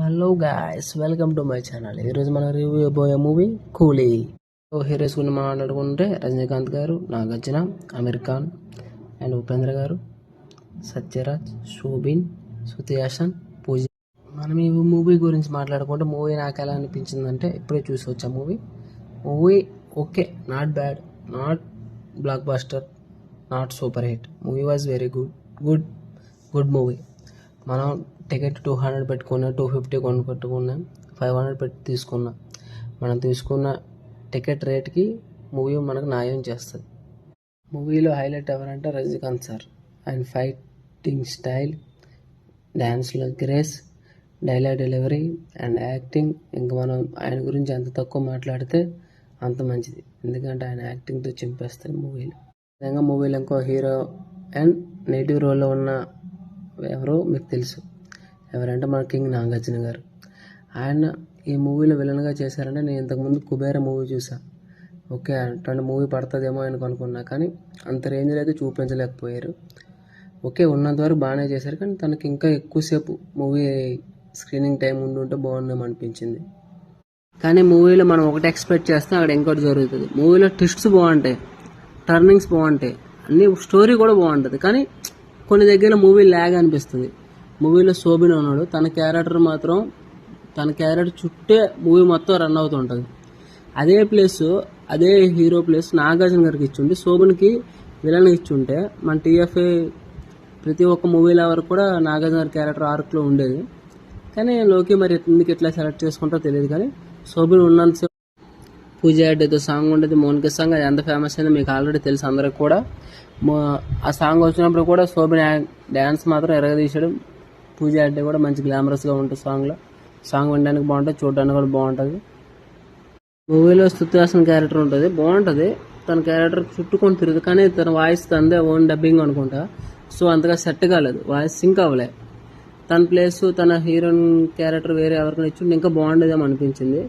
Hello guys, welcome to my channel. ఈరోజు మనం review అయిపోయే మూవీ కూలీ. హీరోస్ గురించి మాట్లాడుకుంటే రజనీకాంత్ గారు, నాగార్జున, అమీర్ ఖాన్ అండ్ ఉపేంద్ర గారు, సత్యరాజ్, శోభిన్, శృతి హాసన్, పూజ. మనం ఈ మూవీ గురించి మాట్లాడుకుంటే మూవీ నాకు ఎలా అనిపించిందంటే, ఇప్పుడే చూసి వచ్చా movie okay, not bad, not block buster, not super hit. Movie was very good movie. మనం టికెట్ 200 పెట్టుకున్నా, 250 పెట్టుకున్నా, 500 పెట్టి తీసుకున్నా, మనం తీసుకున్న టికెట్ రేట్కి మూవీ మనకు న్యాయం చేస్తుంది. మూవీలో హైలైట్ ఎవరంటే రజనీకాంత్ సార్. ఆయన ఫైటింగ్ స్టైల్, డ్యాన్స్లో grace, dialogue delivery and acting. ఇంకా మనం ఆయన గురించి ఎంత తక్కువ మాట్లాడితే అంత మంచిది, ఎందుకంటే ఆయన యాక్టింగ్తో చింపేస్తాడు మూవీలో. విధంగా మూవీలో ఇంకో హీరో అండ్ నెగిటివ్ రోల్లో ఉన్న ఎవరో మీకు తెలుసు, ఎవరంటే మన కింగ్ నాగార్జున గారు. ఆయన ఈ మూవీలో విలన్గా చేశారంటే, నేను ఇంతకుముందు కుబేర మూవీ చూసా. ఓకే, అట్లాంటి మూవీ పడుతుందేమో అని అనుకున్నా, కానీ అంత రేంజ్లో అయితే చూపించలేకపోయారు. ఓకే, ఉన్నంత వరకు బాగానే చేశారు, కానీ తనకి ఇంకా ఎక్కువసేపు మూవీ స్క్రీనింగ్ టైం ఉంటే బాగుందేమో అనిపించింది. కానీ మూవీలో మనం ఒకటి ఎక్స్పెక్ట్ చేస్తాం, అక్కడ ఇంకోటి జరుగుతుంది. మూవీలో ట్విస్ట్స్ బాగుంటాయి, టర్నింగ్స్ బాగుంటాయి, అన్ని స్టోరీ కూడా బాగుంటుంది, కానీ కొన్ని దగ్గర మూవీ ల్యాగ్ అనిపిస్తుంది. మూవీలో శోభిన్ ఉన్నాడు, తన క్యారెక్టర్ చుట్టే మూవీ మొత్తం రన్ అవుతుంటుంది. అదే హీరో ప్లేస్ నాగార్జున గారికి ఇచ్చుంటే, శోభిన్కి విలన్ ఇచ్చుంటే, మన టీఎఫ్ఏ ప్రతి ఒక్క మూవీల వరకు కూడా నాగార్జున గారి క్యారెక్టర్ ఆర్క్లో ఉండేది. కానీ లోకి మరి ఎందుకు ఎట్లా సెలెక్ట్ చేసుకుంటారో తెలియదు, కానీ శోభిన్ ఉన్నంత పూజ అడ్డేతో సాంగ్ ఉండేది, మోనికా సాంగ్. అది ఎంత ఫేమస్ అయిందో మీకు ఆల్రెడీ తెలుసు అందరికి కూడా. ఆ సాంగ్ వచ్చినప్పుడు కూడా శోభిన్ డ్యాన్స్ మాత్రం ఎరగదీశాడు. పూజ అడ్డే కూడా మంచి గ్లామరస్గా ఉంటుంది సాంగ్ వినడానికి బాగుంటుంది, చూడడానికి కూడా బాగుంటుంది. మూవీలో శృతి హాసన్ క్యారెక్టర్ ఉంటుంది, బాగుంటుంది. తన క్యారెక్టర్ చుట్టుకొని తిరుగుతుంది, కానీ తన వాయిస్ తందే ఓన్ డబ్బింగ్ అనుకుంటా, సో అంతగా సెట్ కాలేదు, వాయిస్ సింక్ అవ్వలే. తన ప్లేస్ తన హీరోయిన్ క్యారెక్టర్ వేరే ఎవరికైనా ఇచ్చి ఇంకా బాగుండేదేమో అనిపించింది.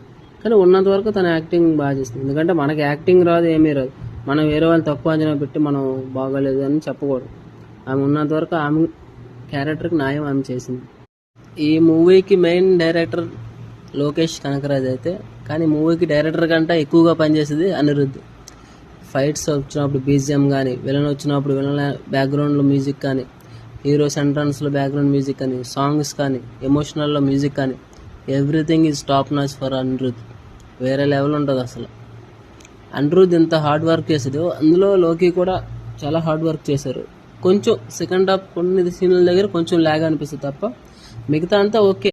కానీ ఉన్నంత వరకు తన యాక్టింగ్ బాగా చేస్తుంది, ఎందుకంటే మనకి యాక్టింగ్ రాదు, ఏమీ రాదు. మనం వేరే వాళ్ళని తక్కువ అంచనా పెట్టి మనం బాగోలేదు అని చెప్పకూడదు. ఆమె ఉన్నంత వరకు ఆమె క్యారెక్టర్కి న్యాయం ఆమె చేసింది. ఈ మూవీకి మెయిన్ డైరెక్టర్ లోకేష్ కనకరాజ్ అయితే, కానీ మూవీకి డైరెక్టర్ కంటే ఎక్కువగా పనిచేసేది అనిరుద్ధ్. ఫైట్స్ వచ్చినప్పుడు బీజిఎం కానీ, విలన్ వచ్చినప్పుడు విలన్ బ్యాక్గ్రౌండ్లో మ్యూజిక్ కానీ, హీరో సెంట్రన్స్లో బ్యాక్గ్రౌండ్ మ్యూజిక్ కానీ, సాంగ్స్ కానీ, ఎమోషనల్లో మ్యూజిక్ కానీ, everything is top notch for Anirudh. వేరే లెవెల్ ఉంటుంది అసలు. అనిరుద్ధ్ ఎంత హార్డ్ వర్క్ చేసేదో, అందులో లోకి కూడా చాలా హార్డ్ వర్క్ చేశారు. కొంచెం సెకండ్ హాఫ్ కొన్ని సీన్ల దగ్గర కొంచెం ల్యాగ్ అనిపిస్తుంది తప్ప, మిగతా అంతా ఓకే.